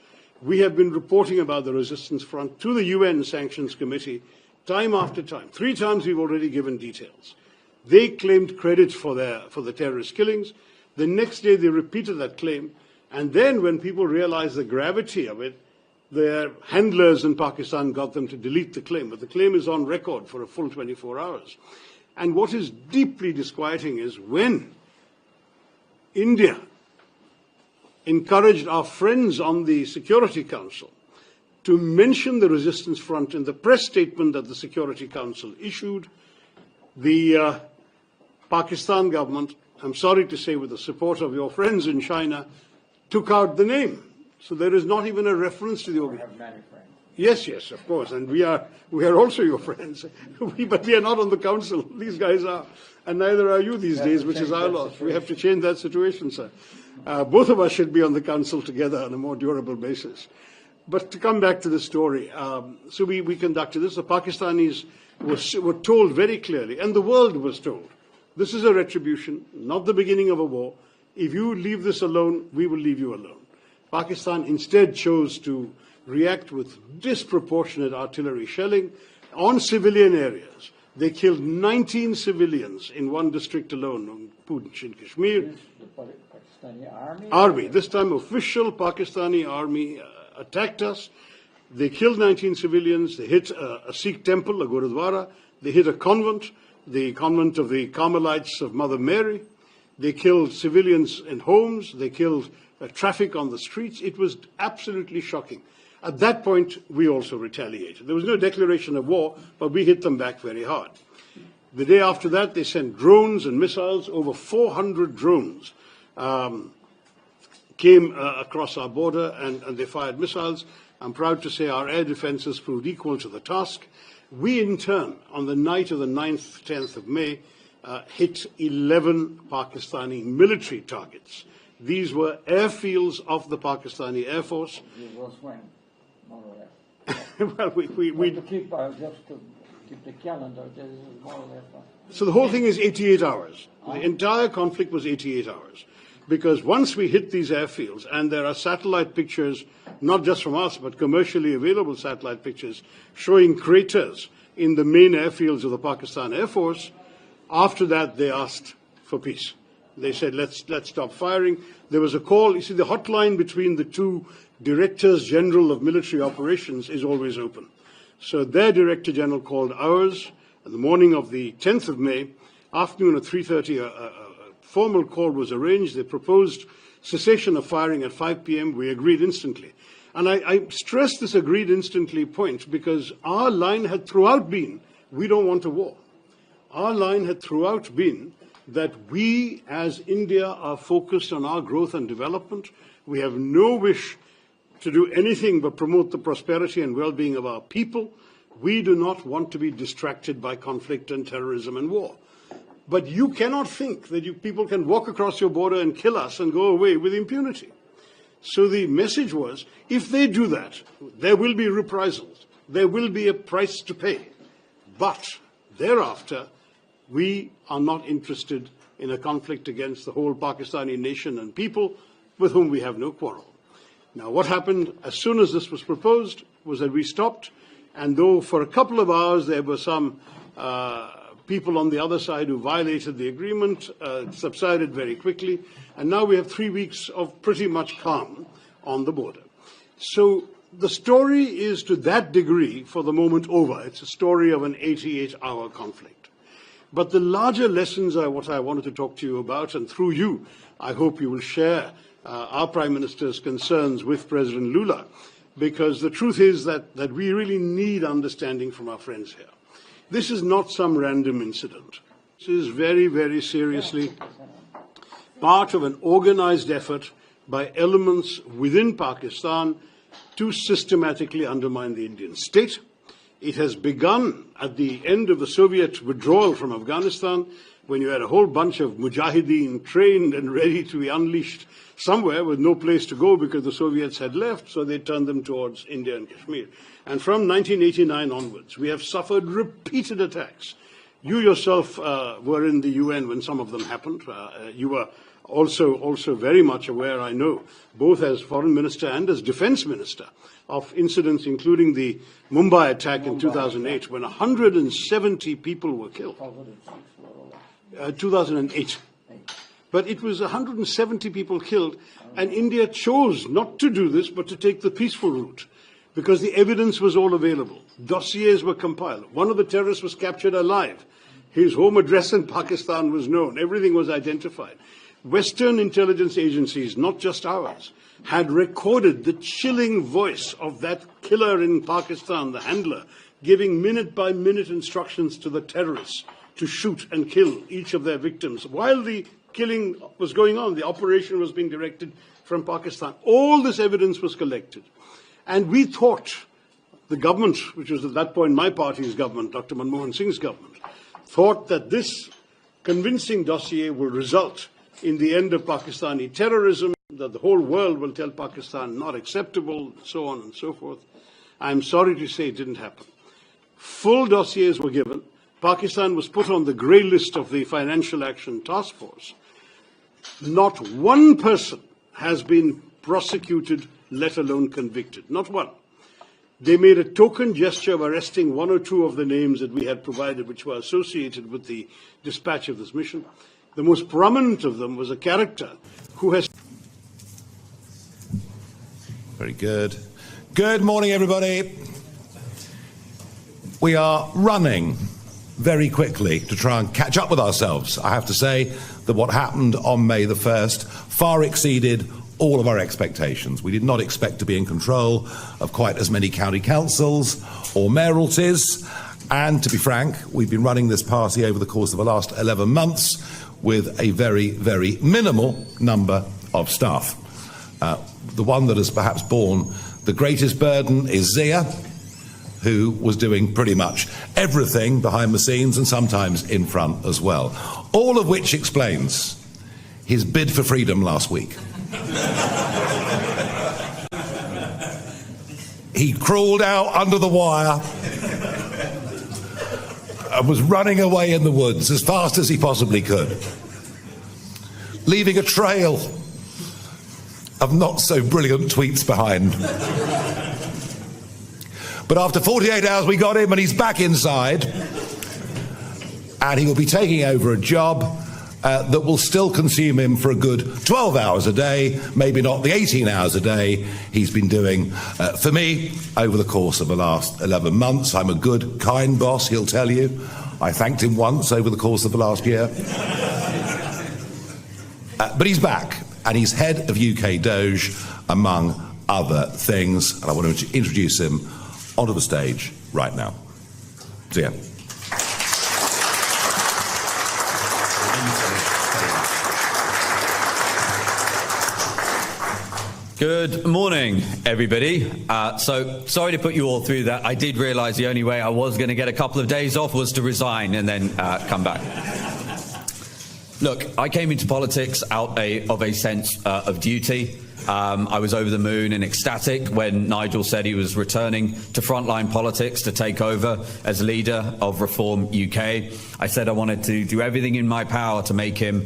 We have been reporting about the Resistance Front to the UN Sanctions Committee time after time. 3 times we've already given details. They claimed credit for the terrorist killings. The next day they repeated that claim. And then when people realized the gravity of it, their handlers in Pakistan got them to delete the claim. But the claim is on record for a full 24 hours. And what is deeply disquieting is when India encouraged our friends on the Security Council to mention the Resistance Front in the press statement that the Security Council issued, the Pakistan government, I'm sorry to say with the support of your friends in China, took out the name. So there is not even a reference to the organization. Yes, yes, of course, and we are also your friends. But we are not on the council. These guys are, and neither are you these days, which is our loss. We have to change that situation, sir. Both of us should be on the council together on a more durable basis. But to come back to the story, so we conducted this. The Pakistanis were told very clearly, and the world was told, this is a retribution, not the beginning of a war. If you leave this alone, we will leave you alone. Pakistan instead chose to react with disproportionate artillery shelling on civilian areas. They killed 19 civilians in one district alone, on Punch in Kashmir. The Pakistani Army, this time official Pakistani army attacked us. They killed 19 civilians. They hit a Sikh temple, a Gurudwara. They hit a convent, the convent of the Carmelites of Mother Mary. They killed civilians in homes. They killed traffic on the streets. It was absolutely shocking. At that point, we also retaliated. There was no declaration of war, but we hit them back very hard. The day after that, they sent drones and missiles. Over 400 drones came across our border, and they fired missiles. I'm proud to say our air defenses proved equal to the task. We, in turn, on the night of the 9th, 10th of May, hit 11 Pakistani military targets. These were airfields of the Pakistani Air Force. It was when, more or less. Well, we to keep the calendar, this is more or less. So the whole thing is 88 hours. The entire conflict was 88 hours. Because once we hit these airfields, and there are satellite pictures, not just from us, but commercially available satellite pictures, showing craters in the main airfields of the Pakistan Air Force, after that they asked for peace. They said, let's stop firing. There was a call. You see, the hotline between the two directors general of military operations is always open. So their director general called ours on the morning of the 10th of May, afternoon at 3:30, a formal call was arranged. They proposed cessation of firing at 5 p.m. We agreed instantly. And I stress this agreed instantly point because our line had throughout been, we don't want a war. Our line had throughout been that we, as India, are focused on our growth and development. We have no wish to do anything but promote the prosperity and well-being of our people. We do not want to be distracted by conflict and terrorism and war. But you cannot think that people can walk across your border and kill us and go away with impunity. So the message was, if they do that, there will be reprisals. There will be a price to pay. But thereafter, we are not interested in a conflict against the whole Pakistani nation and people with whom we have no quarrel. Now, what happened as soon as this was proposed was that we stopped, and though for a couple of hours there were some people on the other side who violated the agreement, it subsided very quickly, and now we have 3 weeks of pretty much calm on the border. So the story is to that degree, for the moment, over. It's a story of an 88-hour conflict. But the larger lessons are what I wanted to talk to you about, and through you, I hope you will share our Prime Minister's concerns with President Lula, because the truth is that we really need understanding from our friends here. This is not some random incident. This is very, very seriously part of an organized effort by elements within Pakistan to systematically undermine the Indian state. It has begun at the end of the Soviet withdrawal from Afghanistan, when you had a whole bunch of mujahideen trained and ready to be unleashed somewhere with no place to go because the Soviets had left, so they turned them towards India and Kashmir. And from 1989 onwards, we have suffered repeated attacks. You yourself were in the UN when some of them happened. You were also very much aware, I know, both as Foreign Minister and as Defense Minister, of incidents including the Mumbai attack in 2008, when 170 people were killed. 2008. But it was 170 people killed, and India chose not to do this, but to take the peaceful route, because the evidence was all available. Dossiers were compiled. One of the terrorists was captured alive. His home address in Pakistan was known. Everything was identified. Western intelligence agencies, not just ours, had recorded the chilling voice of that killer in Pakistan, the handler, giving minute-by-minute instructions to the terrorists to shoot and kill each of their victims. While the killing was going on, the operation was being directed from Pakistan. All this evidence was collected. And we thought, the government, which was at that point my party's government, Dr. Manmohan Singh's government, thought that this convincing dossier will result in the end of Pakistani terrorism, that the whole world will tell Pakistan not acceptable, so on and so forth. I'm sorry to say it didn't happen. Full dossiers were given. Pakistan was put on the grey list of the Financial Action Task Force. Not one person has been prosecuted, let alone convicted. Not one. They made a token gesture of arresting one or two of the names that we had provided, which were associated with the dispatch of this mission. The most prominent of them was a character who has... Very good. Good morning, everybody. We are running very quickly to try and catch up with ourselves. I have to say that what happened on May the 1st far exceeded all of our expectations. We did not expect to be in control of quite as many county councils or mayoralties. And to be frank, we've been running this party over the course of the last 11 months with a very, very minimal number of staff. The one that has perhaps borne the greatest burden is Zia, who was doing pretty much everything behind the scenes and sometimes in front as well. All of which explains his bid for freedom last week. He crawled out under the wire and was running away in the woods as fast as he possibly could, leaving a trail of not so brilliant tweets behind. But after 48 hours we got him and he's back inside, and he will be taking over a job that will still consume him for a good 12 hours a day, maybe not the 18 hours a day he's been doing for me over the course of the last 11 months. I'm a good, kind boss, he'll tell you. I thanked him once over the course of the last year. But he's back, and he's head of UK Doge, among other things. And I want to introduce him onto the stage right now. Zia. Good morning, everybody. So sorry to put you all through that. I did realise the only way I was going to get a couple of days off was to resign and then come back. Look, I came into politics out of a sense of duty. I was over the moon and ecstatic when Nigel said he was returning to frontline politics to take over as leader of Reform UK. I said I wanted to do everything in my power to make him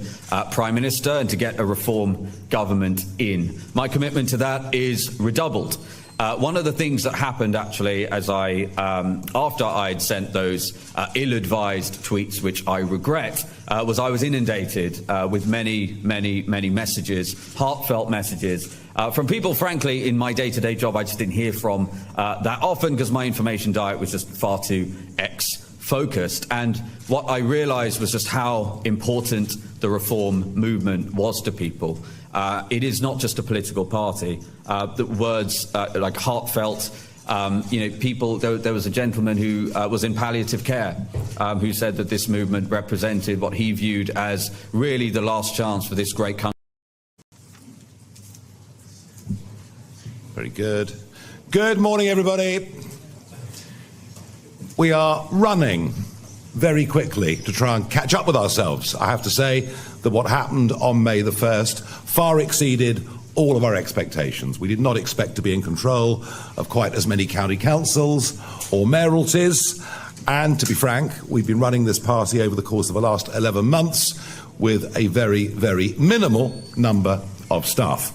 Prime Minister and to get a Reform government in. My commitment to that is redoubled. One of the things that happened actually as after I'd sent those ill-advised tweets, which I regret, was I was inundated with many messages, heartfelt messages, From people, frankly, in my day-to-day job, I just didn't hear from that often because my information diet was just far too focused. And what I realized was just how important the reform movement was to people. It is not just a political party. The words like heartfelt, people, there was a gentleman who was in palliative care who said that this movement represented what he viewed as really the last chance for this great country. Very good. Good morning, everybody. We are running very quickly to try and catch up with ourselves. I have to say that what happened on May the 1st far exceeded all of our expectations. We did not expect to be in control of quite as many county councils or mayoralties. And to be frank, we've been running this party over the course of the last 11 months with a very, very minimal number of staff.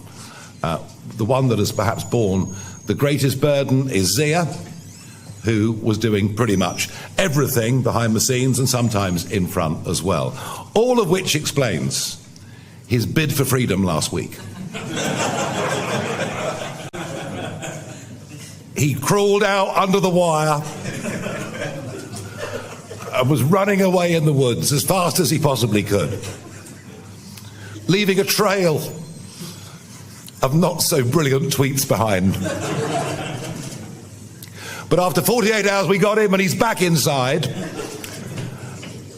The one that has perhaps borne the greatest burden is Zia, who was doing pretty much everything behind the scenes and sometimes in front as well. All of which explains his bid for freedom last week. He crawled out under the wire and was running away in the woods as fast as he possibly could, leaving a trail of not so brilliant tweets behind. But after 48 hours we got him and he's back inside,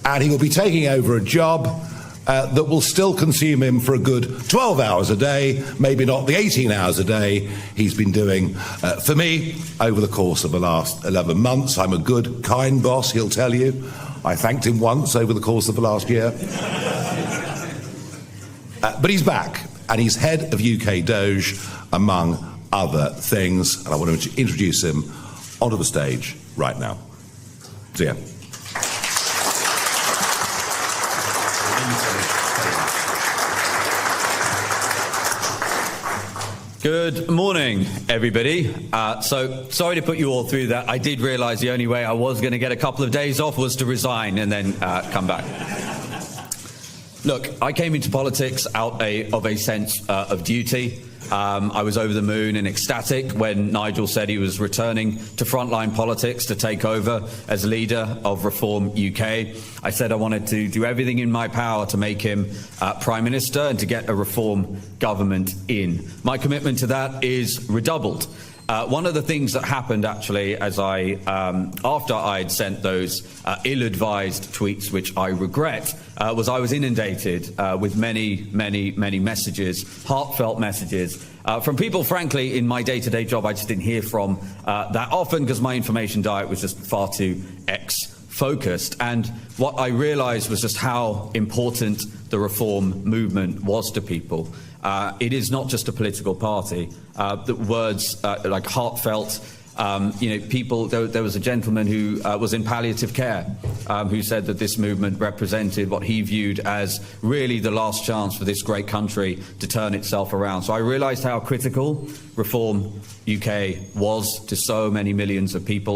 and he will be taking over a job that will still consume him for a good 12 hours a day, maybe not the 18 hours a day he's been doing for me over the course of the last 11 months. I'm a good, kind boss, he'll tell you. I thanked him once over the course of the last year. But he's back, and he's head of UK Doge, among other things, and I want to introduce him onto the stage right now. Zia. Good morning, everybody. So sorry to put you all through that. I did realise the only way I was going to get a couple of days off was to resign and then come back. Look, I came into politics out of a sense of duty. I was over the moon and ecstatic when Nigel said he was returning to frontline politics to take over as leader of Reform UK. I said I wanted to do everything in my power to make him Prime Minister and to get a reform government in. My commitment to that is redoubled. One of the things that happened actually as after I'd sent those ill-advised tweets, which I regret, was I was inundated with many messages, heartfelt messages, from people, frankly, in my day-to-day job I just didn't hear from that often because my information diet was just far too focused. And what I realised was just how important the reform movement was to people. It is not just a political party. The words like heartfelt, people, there was a gentleman who was in palliative care who said that this movement represented what he viewed as really the last chance for this great country to turn itself around. So I realised how critical Reform UK was to so many millions of people.